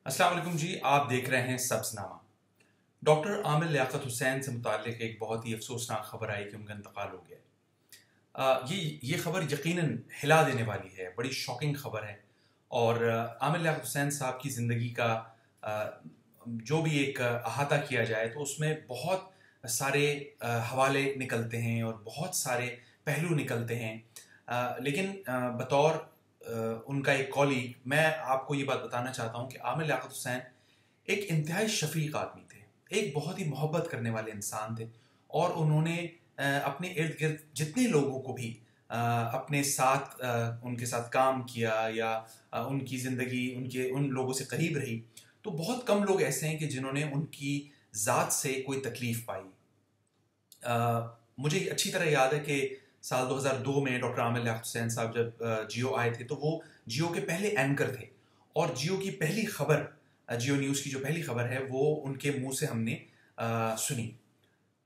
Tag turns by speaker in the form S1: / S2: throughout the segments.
S1: अस्सलाम वालेकुम जी, आप देख रहे हैं सब्ज़नामा। डॉक्टर आमिर लियाकत हुसैन से मुताल्लिक़ एक बहुत ही अफसोसनाक खबर आई कि उनका इंतकाल हो गया। ये खबर यकीनन हिला देने वाली है, बड़ी शॉकिंग खबर है। और आमिर लियाकत हुसैन साहब की ज़िंदगी का जो भी एक अहाता किया जाए तो उसमें बहुत सारे हवाले निकलते हैं और बहुत सारे पहलू निकलते हैं। लेकिन बतौर उनका एक कॉलीग मैं आपको ये बात बताना चाहता हूँ कि आमिर लियाकत हुसैन एक इंतहाई शफीक आदमी थे, एक बहुत ही मोहब्बत करने वाले इंसान थे। और उन्होंने अपने इर्द गिर्द जितने लोगों को भी अपने साथ उनके साथ काम किया या उनकी ज़िंदगी उनके उन लोगों से करीब रही, तो बहुत कम लोग ऐसे हैं कि जिन्होंने उनकी ज़ात से कोई तकलीफ़ पाई। मुझे अच्छी तरह याद है कि साल 2002 में डॉक्टर आमिर लियाकत हुसैन साहब जब जियो आए थे तो वो जियो के पहले एंकर थे। और जियो की पहली खबर, जियो न्यूज़ की जो पहली खबर है वो उनके मुंह से हमने सुनी।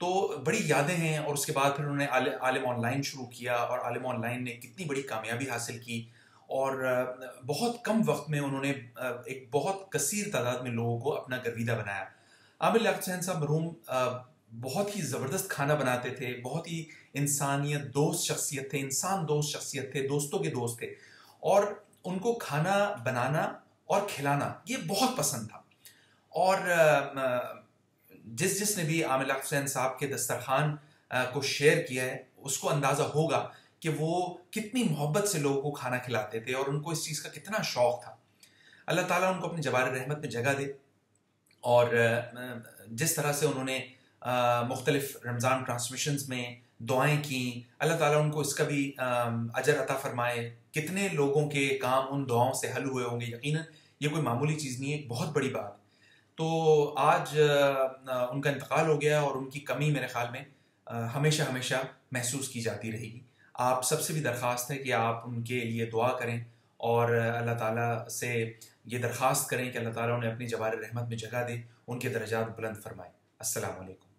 S1: तो बड़ी यादें हैं। और उसके बाद फिर उन्होंने आलिम ऑनलाइन शुरू किया और आलिम ऑनलाइन ने कितनी बड़ी कामयाबी हासिल की। और बहुत कम वक्त में उन्होंने एक बहुत कसीर तादाद में लोगों को अपना गर्विदा बनाया। आमिर लियाकत हुसैन साहब मरहूम बहुत ही ज़बरदस्त खाना बनाते थे, बहुत ही इंसानियत दोस्त शख्सियत थे, इंसान दोस्त शख्सियत थे, दोस्तों के दोस्त थे। और उनको खाना बनाना और खिलाना ये बहुत पसंद था। और जिसने भी आमिर लियाकत हुसैन साहब के दस्तरखान को शेयर किया है उसको अंदाज़ा होगा कि वो कितनी मोहब्बत से लोगों को खाना खिलाते थे और उनको इस चीज़ का कितना शौक़ था। अल्लाह ताला उनको अपनी जवार रहमत में जगह दे। और जिस तरह से उन्होंने मुख्तलिफ रमज़ान ट्रांसमिशंस में दुआएं की, अल्लाह ताला उनको इसका भी अजर अता फरमाए। कितने लोगों के काम उन दुआओं से हल हुए होंगे, यकीनन ये कोई मामूली चीज़ नहीं है, बहुत बड़ी बात। तो आज उनका इंतकाल हो गया और उनकी कमी मेरे ख्याल में हमेशा हमेशा महसूस की जाती रहेगी। आप सबसे भी दरख्वास्त है कि आप उनके लिए दुआ करें और अल्लाह ताला से ये दरख्वास्त करें कि अल्लाह ताला उन्हें अपनी जवार रहमत में जगह दे, उनके दर्जात बुलंद फरमाए। अस्सलाम वालेकुम।